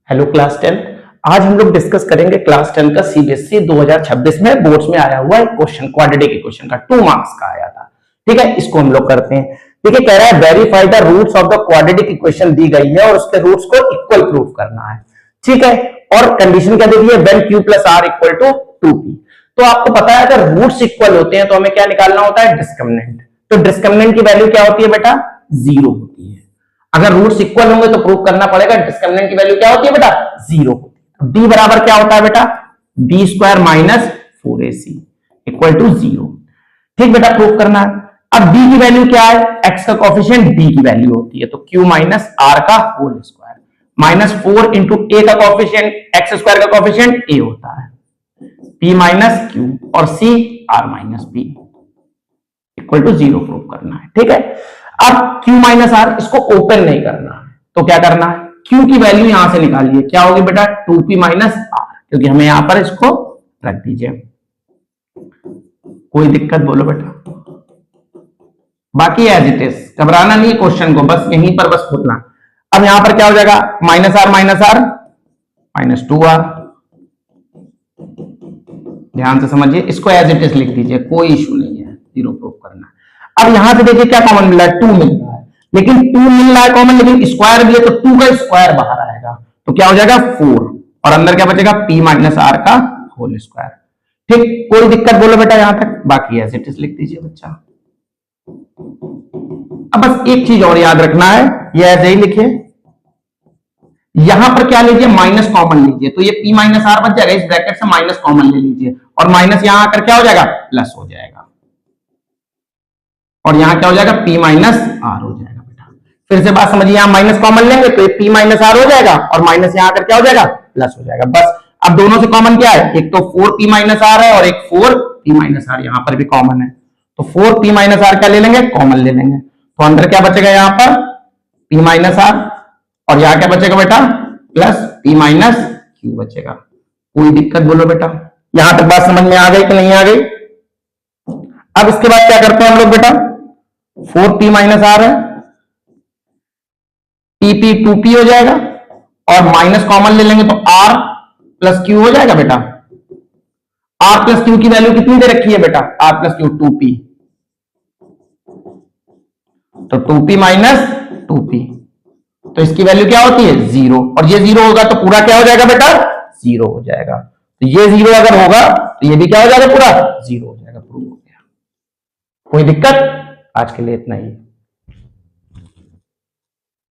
Hello class 10। आज हम लोग डिस्कस करेंगे क्लास 10 का सीबीएसई 2026 में बोर्ड्स में आया हुआ एक क्वेश्चन, क्वाड्रेटिक इक्वेशन का 2 मार्क्स का आया था। ठीक है, इसको हम लोग करते हैं। ठीक है, कह रहा है verify the roots of the quadratic equation दी गई है और उसके रूट्स को इक्वल प्रूव करना है। ठीक है, और कंडीशन क्या दे दी है, when q plus R equal to 2p। तो आपको पता है अगर रूट्स इक्वल होते हैं तो हमें क्या निकालना होता है, डिस्क्रिमिनेंट। तो डिस्क्रिमिनेंट की वैल्यू क्या होती है बेटा, 0 होती है। अगर रूट्स इक्वल होंगे तो प्रूव करना पड़ेगा डिस्क्रिमिनेंट की वैल्यू क्या होती है बेटा, 0 होती है। डी बराबर क्या होता है बेटा, B square minus 4ac equal to 0। ठीक बेटा, प्रूव करना है। अब b की वैल्यू क्या है, x का कोफिशिएंट b की वैल्यू होती है, तो q माइनस आर का whole square minus 4 into a का कोफिशिएंट x स्क्वायर का कोफिशिएंट a होता है, p माइनस q और c r minus b equal to 0 prove करना है। ठीक है, अब q माइनस आर इसको ओपन नहीं करना है, तो क्या करना है, q की वैल्यू यहां से निकालिए, क्या होगी बेटा 2p माइनस आर, क्योंकि हमें यहां पर इसको रख दीजिए। कोई दिक्कत बोलो बेटा, बाकी एज इट इज, घबराना नहीं है क्वेश्चन को, बस यहीं पर बस खोलना। अब यहां पर क्या हो जाएगा, माइनस आर माइनस 2r। ध्यान से समझिए, इसको एज इट इज लिख दीजिए, कोई इशू नहीं है, 0 प्रूव करना है। अब यहां से देखिए क्या कॉमन मिला है, 2 मिल रहा है, लेकिन 2 मिल रहा है कॉमन, लेकिन स्क्वायर भी है तो 2 का स्क्वायर बाहर आएगा, तो क्या हो जाएगा 4, और अंदर क्या बचेगा p माइनस आर का होल स्क्वायर। ठीक, कोई दिक्कत बोलो बेटा यहां तक, बाकी एज इट इज लिख दीजिए बच्चा। अब बस एक चीज और याद रखना है, ये ऐसे ही लिखिए, यहां पर क्या लीजिए, माइनस कॉमन लीजिए, तो ये p माइनस आर बच जाएगा, इस ब्रैकेट से माइनस कॉमन ले लीजिए, और माइनस यहां आकर क्या हो जाएगा, प्लस हो जाएगा, और यहां क्या हो जाएगा, p माइनस आर हो जाएगा बेटा। फिर से बात समझिए, यहां माइनस कॉमन लेंगे तो ये p माइनस आर हो जाएगा, और माइनस यहां आकर क्या हो जाएगा, प्लस हो जाएगा। बस अब दोनों से कॉमन क्या है, एक तो 4p माइनस आर है और एक 4p माइनस आर यहां पर भी कॉमन है, तो 4p माइनस आर क्या ले लेंगे, कॉमन ले लेंगे, तो अंदर क्या बचेगा यहां पर p माइनस आर, और यहां क्या बचेगा बेटा, प्लस p माइनस q बचेगा। कोई दिक्कत बोलो बेटा, यहां तक बात समझ में आ गई कि नहीं आ गई। अब इसके बाद क्या करते हैं हम लोग बेटा, 4p माइनस आर है, p 2p हो जाएगा, और माइनस कॉमन ले लेंगे तो r प्लस q हो जाएगा बेटा। r प्लस q की वैल्यू कितनी दे रखी है बेटा, r प्लस q 2p, तो 2p माइनस 2p, तो इसकी वैल्यू क्या होती है 0, और ये 0 होगा तो पूरा क्या हो जाएगा बेटा, 0 हो जाएगा। तो ये 0 अगर होगा तो ये भी क्या हो जाएगा, पूरा 0 हो जाएगा, प्रूव हो गया। कोई दिक्कत, आज के लिए इतना ही।